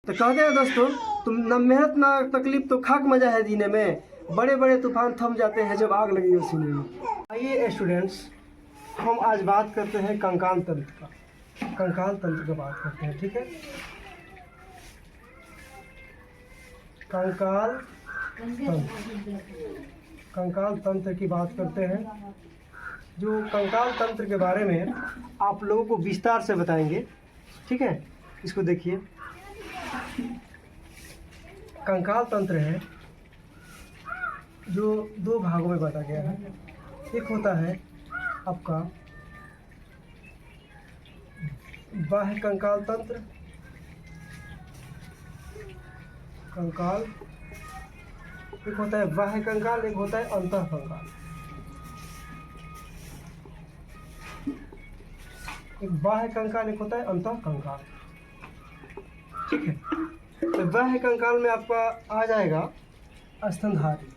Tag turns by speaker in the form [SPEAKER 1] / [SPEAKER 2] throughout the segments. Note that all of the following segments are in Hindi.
[SPEAKER 1] तो कहते हैं दोस्तों, तुम न मेहनत ना तकलीफ तो खाक मजा है जीने में, बड़े बड़े तूफान थम जाते हैं जब आग लगी हो सीने में। आइए स्टूडेंट्स, हम आज बात करते हैं कंकाल तंत्र का। कंकाल तंत्र की बात करते हैं, ठीक है। कंकाल तंत्र, कंकाल तंत्र की बात करते हैं। जो कंकाल तंत्र के बारे में आप लोगों को विस्तार से बताएंगे, ठीक है। इसको देखिए, कंकाल तंत्र है जो दो भागों में बांटा गया है। एक होता है आपका बाह्य कंकाल तंत्र, कंकाल। एक होता है बाह्य कंकाल, एक होता है अंतः कंकाल। एक बाह्य कंकाल, एक होता है अंतः कंकाल, ठीक है। तो बाह्य कंकाल में आपका आ जाएगा स्तनधारी।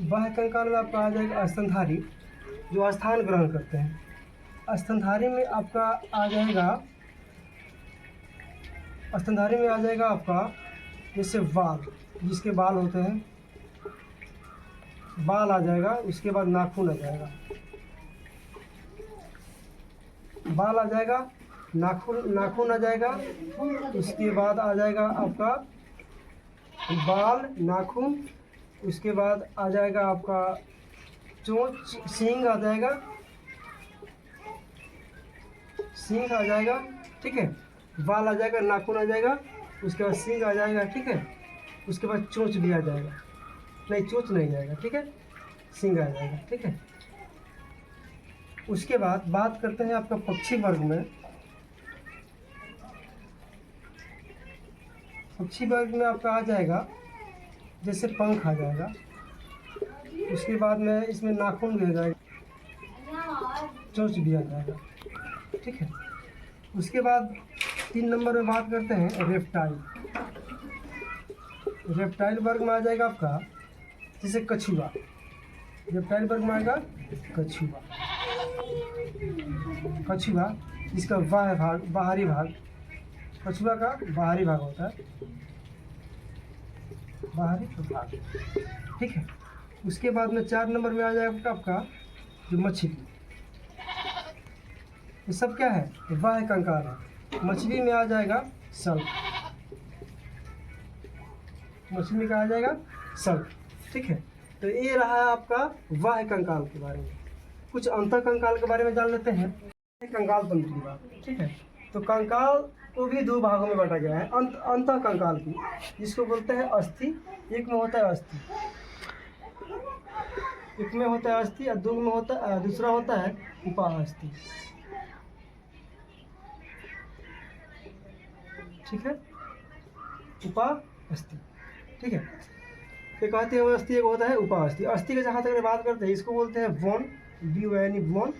[SPEAKER 1] बाह्य कंकाल में आपका आ जाएगा स्तनधारी, जो स्थान ग्रहण करते हैं। स्तनधारी में आपका आ जाएगा, स्तनधारी में आ जाएगा आपका जैसे बाल, जिसके बाल होते हैं, बाल आ जाएगा। उसके बाद नाखून आ जाएगा, बाल आ जाएगा, नाखून आ जाएगा। उसके बाद आ जाएगा आपका बाल, नाखून। उसके बाद आ जाएगा आपका चोंच, सींग आ जाएगा, सींग आ जाएगा, ठीक है। बाल आ जाएगा, नाखून आ जाएगा, उसके बाद सींग आ जाएगा, ठीक है। उसके बाद चोंच भी आ जाएगा, नहीं चोंच नहीं आएगा, ठीक है, सींग आ जाएगा, ठीक है। उसके बाद बात करते हैं आपका पक्षी वर्ग में। पक्षी वर्ग में आपका आ जाएगा जैसे पंख आ जाएगा। उसके बाद में इसमें नाखून भी आ जाएगा, चोंच भी आ जाएगा, ठीक है। उसके बाद 3 नंबर में बात करते हैं रेप्टाइल। रेप्टाइल वर्ग में आ जाएगा आपका जैसे कछुआ। रेप्टाइल वर्ग में आएगा कछुआ, कछुआ इसका बाह्य भाग, बाहरी भाग, कछुआ का बाहरी भाग होता है, बाहरी भाग, ठीक है। उसके बाद में 4 नंबर में आ जाएगा आपका जो मछली। ये सब क्या है? बाह्य कंकाल है। मछली में आ जाएगा सल्क, मछली में क्या आ जाएगा? सल्क, ठीक है। तो ये रहा आपका बाह्य कंकाल के बारे में। कुछ अंतः कंकाल के बारे में जान लेते हैं, कंकाल तंत्र की बात, ठीक है। तो कंकाल को भी 2 भागों में बांटा गया है। अंतः कंकाल की, जिसको बोलते हैं अस्थि। एक में होता है अस्थि, एक में होता है अस्थि, और दूसरा होता है उपास्थि, ठीक है, उपास्थि, ठीक है। ये कहते हैं अस्थि, एक होता है उपास्थि। अस्थि के जहाँ तक बात करते हैं, इसको बोलते हैं बोन, BON बोन,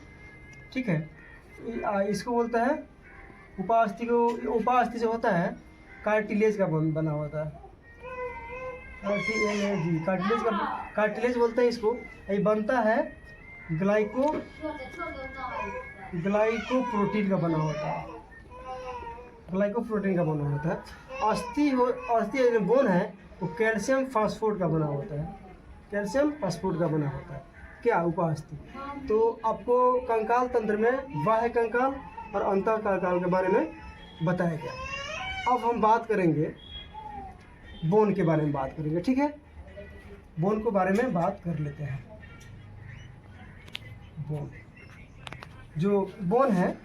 [SPEAKER 1] ठीक है। इसको बोलता है उपास्थि को। उपास्थि जो होता है कार्टिलेज का बना होता है, कार्टिलेज का, कार्टिलेज बोलते हैं इसको। ये बनता है ग्लाइकोप्रोटीन का बना होता है, ग्लाइकोप्रोटीन का बना होता है। अस्थि बोन है वो कैल्शियम फास्फोरेट का बना होता है, कैल्शियम फास्फोरेट का बना होता है, क्या? उपास्थि। तो आपको कंकाल तंत्र में बाह्य कंकाल और अंतः कंकाल के बारे में बताया गया। अब हम बात करेंगे बोन के बारे में बात करेंगे, ठीक है। बोन के बारे में बात कर लेते हैं। बोन, जो बोन है,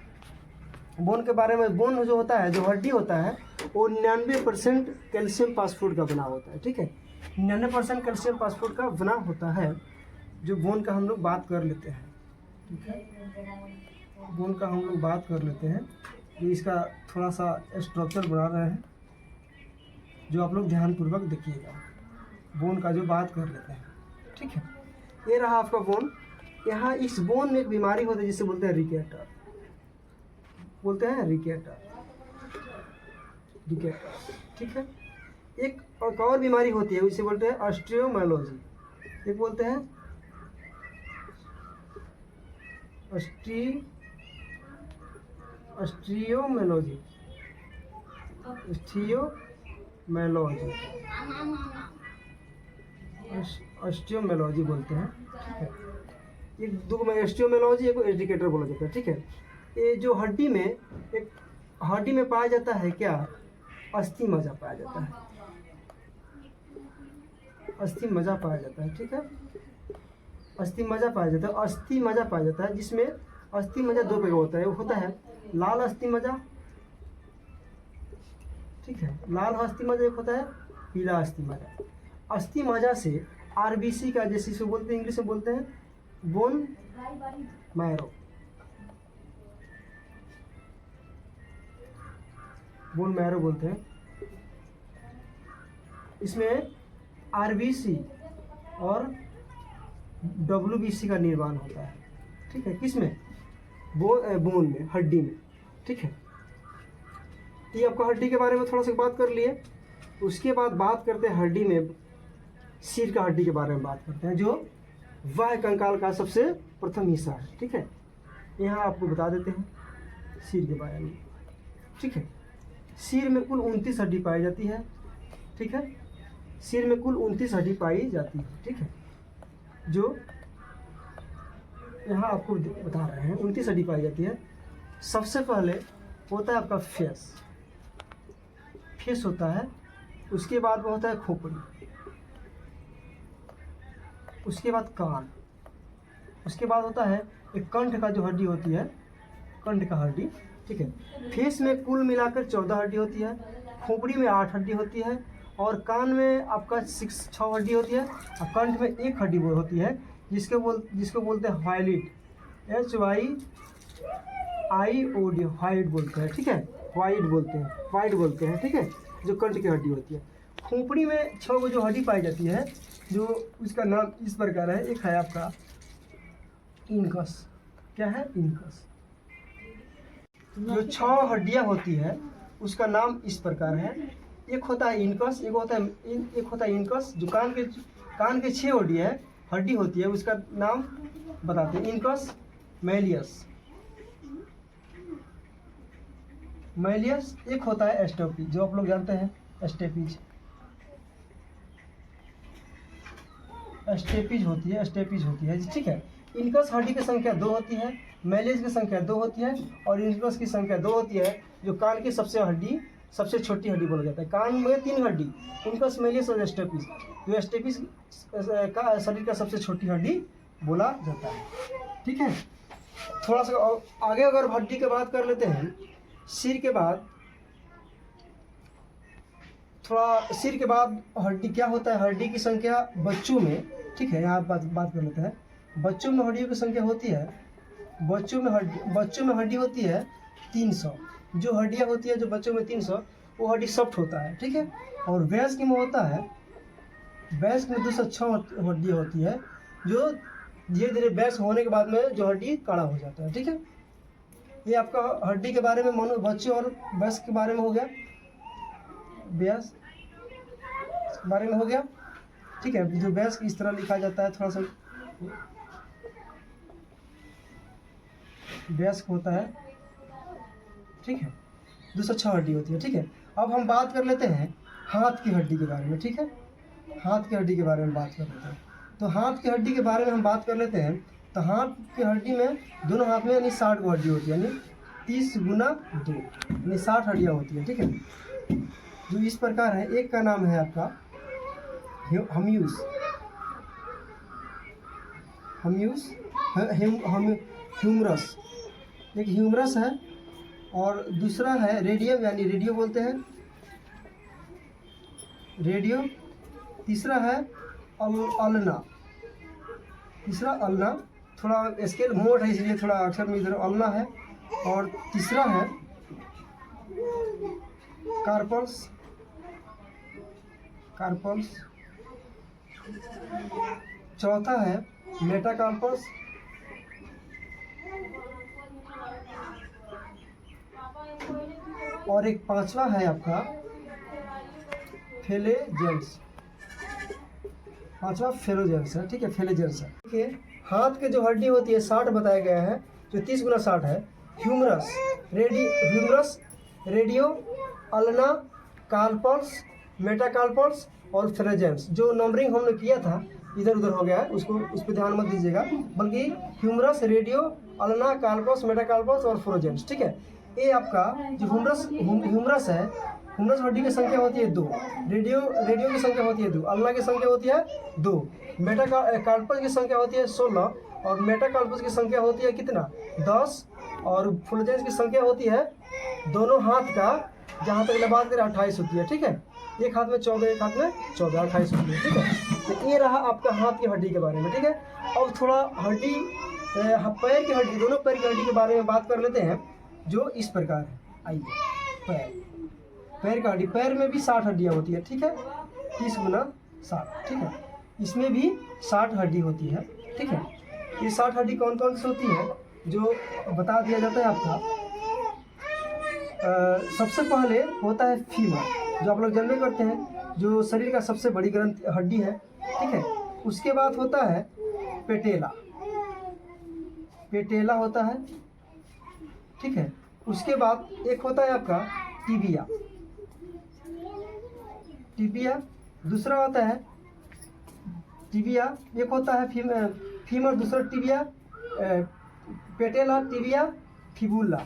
[SPEAKER 1] बोन के बारे में, बोन जो होता है, जो हड्डी होता है, वो 99% कैल्शियम फास्फोरेट का बना होता है, ठीक है। 99% कैल्शियम फास्फोरेट का बना होता है। जो बोन का हम लोग बात कर लेते हैं, ठीक है। बोन का हम लोग बात कर लेते हैं। जो इसका थोड़ा सा स्ट्रक्चर बना रहे हैं, जो आप लोग ध्यानपूर्वक देखिएगा। बोन का जो बात कर लेते हैं, ठीक है। ये रहा आपका बोन। यहाँ इस बोन में एक बीमारी होती है जिसे बोलते हैं रिकेटर, बोलते हैं रिकेटर, ठीक है। एक और बीमारी होती है, उसे बोलते हैं ऑस्टियोमाइलोजी। एक बोलते हैं ऑस्टियोमेलोजी, ऑस्टियोमेलोजी, ऑस्टियोमेलोजी बोलते हैं, ठीक है। एक दो में ऑस्टियोमेलोजी, एक एजुकेटर बोला जाता है, ठीक है। ये जो हड्डी में, एक हड्डी में पाया जाता है क्या, अस्थि मज्जा पाया जाता है, अस्थि मज्जा पाया जाता है, ठीक है। अस्थि मज्जा पाया जाता है, अस्थि मज्जा पाया जाता है, जिसमें अस्थि मज्जा दो प्रकार होता है। वो होता है लाल अस्थि मज्जा, ठीक है, लाल अस्थि मज्जा, एक होता है पीला अस्थि मज्जा। अस्थि मज्जा से आरबीसी का, जैसे इसे बोलते हैं, इंग्लिश में बोलते हैं बोन मैरो, बोन मैरो बोलते हैं। इसमें आरबीसी और डब्ल्यूबीसी का निर्माण होता है, ठीक है। किसमें, बोन में, हड्डी में, ठीक है। ये आपको हड्डी के बारे में थोड़ा सा बात कर लिए। उसके बाद बात करते हैं हड्डी में, सिर का हड्डी के बारे में बात करते हैं, जो वाह कंकाल का सबसे प्रथम हिस्सा है, ठीक है। यहाँ आपको बता देते हैं सिर के बारे में, ठीक है। सिर में कुल 29 हड्डी पाई जाती है, ठीक है। सिर में कुल 29 हड्डी पाई जाती है, ठीक है। जो यहाँ आपको बता रहे हैं 29 हड्डी पाई जाती है। सबसे पहले होता है आपका फेस, फेस होता है। उसके बाद में होता है खोपड़ी, उसके बाद कान, उसके बाद होता है एक कंठ का जो हड्डी होती है, कंठ का हड्डी, ठीक है। फेस में कुल मिलाकर 14 हड्डी होती है, खोपड़ी में 8 हड्डी होती है, और कान में आपका 6 हड्डी होती है, और कंठ में 1 हड्डी होती है, जिसको बोलते हैं हाइलिट, HYIOD, हाइट बोलते हैं, ठीक है। वाइड बोलते हैं, ठीक है, जो कंठ की हड्डी होती है। खोपड़ी में 6 जो हड्डी पाई जाती है, जो उसका नाम इस प्रकार है। एक है आपका इनकस, क्या है, इनकस। जो 6 हड्डियां होती है उसका नाम इस प्रकार है। एक होता है इनकस, एक होता है इनकस, जो कान के 6 हड्डी होती है, उसका नाम बताते हैं। इनकस, मैलियस, एक होता है एस्टोपी, जो आप लोग जानते हैं, एस्टेपीज होती है, ठीक है। इनकस हड्डी की संख्या 2 होती है, मैलियस की संख्या 2 होती है, और इनकस की संख्या 2 होती है। जो कान की सबसे छोटी हड्डी बोला जाता है। कान में 3 हड्डी, इनकस, मैलियस और एस्टेपीज। जो एस्टेपीज का शरीर का सबसे छोटी हड्डी बोला जाता है, ठीक है। थोड़ा सा आगे अगर हड्डी की बात कर लेते हैं, सिर के बाद हड्डी क्या होता है। हड्डी की संख्या बच्चों में, ठीक है, यहाँ बात कर लेते हैं। बच्चों में हड्डियों की संख्या होती है, बच्चों में हड्डी होती है 300। जो हड्डियाँ होती है जो बच्चों में 300, वो हड्डी सॉफ्ट होता है, ठीक है। और वयस्क में होता है, वयस्क में 206 हड्डी होती है, जो धीरे धीरे वयस्क होने के बाद में जो हड्डी काड़ा हो जाता है, ठीक है। ये आपका हड्डी के बारे में, बच्चे और वयस्क के बारे में हो गया, वयस्क के बारे में हो गया, ठीक है। जो वयस्क इस तरह लिखा जाता है, थोड़ा सा वयस्क होता है, ठीक है। 206 हड्डी होती है, ठीक है। अब हम बात कर लेते हैं हाथ की हड्डी के बारे में, ठीक है। हाथ की हड्डी के बारे में बात कर लेते हैं। तो हाथ की हड्डी के बारे में हम बात कर लेते हैं। तो हाथ की हड्डी में, दोनों हाथ में यानी 60 को हड्डी होती है, यानी 30 गुना 2, यानी 60 हड्डियाँ होती है, ठीक है। जो इस प्रकार है, एक का नाम है आपका ह्यूमरस, एक ह्यूमरस है, और दूसरा है रेडियम, यानी रेडियो बोलते हैं, रेडियो। तीसरा है अल्ना, थोड़ा स्केल मोट है, इसलिए थोड़ा अक्षर में इधर अल्ना है। और तीसरा है कार्पल्स, चौथा है मेटाकार्पस, और एक 5वां है आपका फेलेजेंस, 5वां फेलोजेंस है, ठीक है, फेलेजेंस है। देखिए, हाथ के जो हड्डी होती है 60 बताया गया है, जो 30 गुना 60 है। Humerus, radius, ulna, carpals, metacarpals और फ्लेजेम्स। जो नंबरिंग हमने किया था इधर उधर हो गया है, उसको उस पर ध्यान मत दीजिएगा, बल्कि humerus, radius, ulna, carpals, metacarpals और फ्लोजेम्स। ठीक है, ये आपका जो ह्यूमरस है, ह्यूमरस हड्डी की संख्या होती है 2, रेडियो की संख्या होती है 2, अल्ना की संख्या होती है 2, मेटाकार्पल्स की संख्या होती है 16 और मेटाकार्पल्स की संख्या होती है कितना 10 और फ्लोजेम्स की संख्या होती है दोनों हाथ का जहाँ तक बात करें 28 होती है। ठीक है, एक हाथ में 14, एक हाथ में 14, 28 होती है। ठीक है, तो ये रहा आपका हाथ की हड्डी के बारे में। ठीक है, अब थोड़ा हड्डी पैर की हड्डी, दोनों पैर की हड्डी के बारे में बात कर लेते हैं, जो इस प्रकार है। आइए, पैर का हड्डी, पैर में भी 60 हड्डियाँ होती है। ठीक है, 30 गुना 60। ठीक है, इसमें भी 60 हड्डी होती है। ठीक है, ये 60 हड्डी कौन कौन सी होती है जो बता दिया जाता है आपका। सबसे पहले होता है फीमर, जो आप लोग जन्म करते हैं, जो शरीर का सबसे बड़ी ग्रंथि हड्डी है। ठीक है, उसके बाद होता है पेटेला होता है। ठीक है, उसके बाद एक होता है आपका टिबिया, दूसरा होता है टिबिया, एक होता है फीमर, दूसरा टिबिया, पेटेला, टिबिया, फिबुला।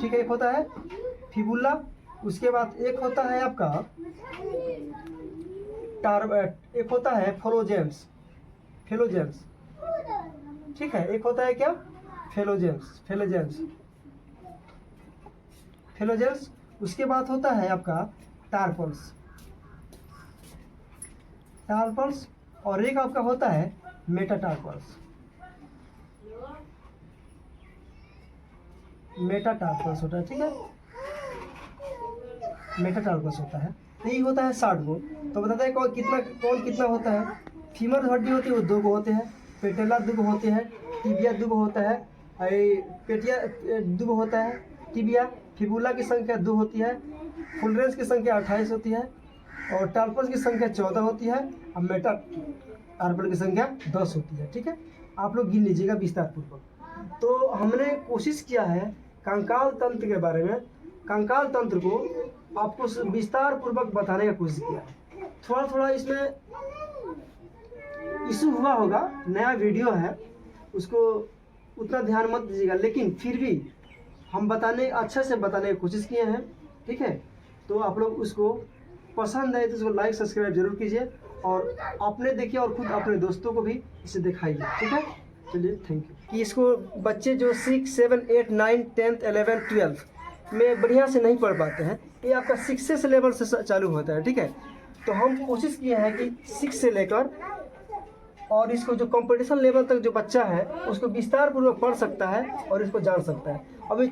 [SPEAKER 1] ठीक है, एक होता है फिबुला, उसके बाद एक होता है आपका एक होता है फ्लोजेम्स। ठीक है, एक होता है क्या फ्लोजेम्स। उसके बाद होता है आपका टार्पल्स, और एक आपका होता है मेटाटार्पल्स होता है। ठीक है, मेटाटार्पल्स होता है। यही होता है 60 गो। तो बताते हैं कौन कितना होता है। फीमर हड्डी होती है वो 2 गो होते हैं, पेटेला 2 गो होते हैं, टिबिया 2 गो होता है, पेटिया 2 गो होता है, टिबिया, फिबुला की संख्या 2 होती है, फुलरेंस की संख्या 28 होती है और टार्पल्स की संख्या 14 होती है और मेटाटार्पल की संख्या 10 होती है। ठीक है, आप लोग गिन लीजिएगा विस्तारपूर्वक। तो हमने कोशिश किया है कंकाल तंत्र के बारे में, कंकाल तंत्र को आपको विस्तार पूर्वक बताने का कोशिश किया है। थोड़ा इसमें इशू हुआ होगा, नया वीडियो है, उसको उतना ध्यान मत दीजिएगा, लेकिन फिर भी हम अच्छे से बताने की कोशिश किए हैं। ठीक है, तो आप लोग उसको पसंद आए तो उसको लाइक सब्सक्राइब जरूर कीजिए और आपने देखिए और खुद अपने दोस्तों को भी इसे दिखाइए। ठीक है, चलिए, थैंक यू। कि इसको बच्चे जो 6, 7, 8, 9, 10, 11, 12 में बढ़िया से नहीं पढ़ पाते हैं, ये आपका 6 से लेवल से चालू होता है। ठीक है, तो हम कोशिश किए हैं कि 6 से लेकर और इसको जो कंपटीशन लेवल तक जो बच्चा है उसको विस्तार पूर्वक पढ़ सकता है और इसको जान सकता है। अभी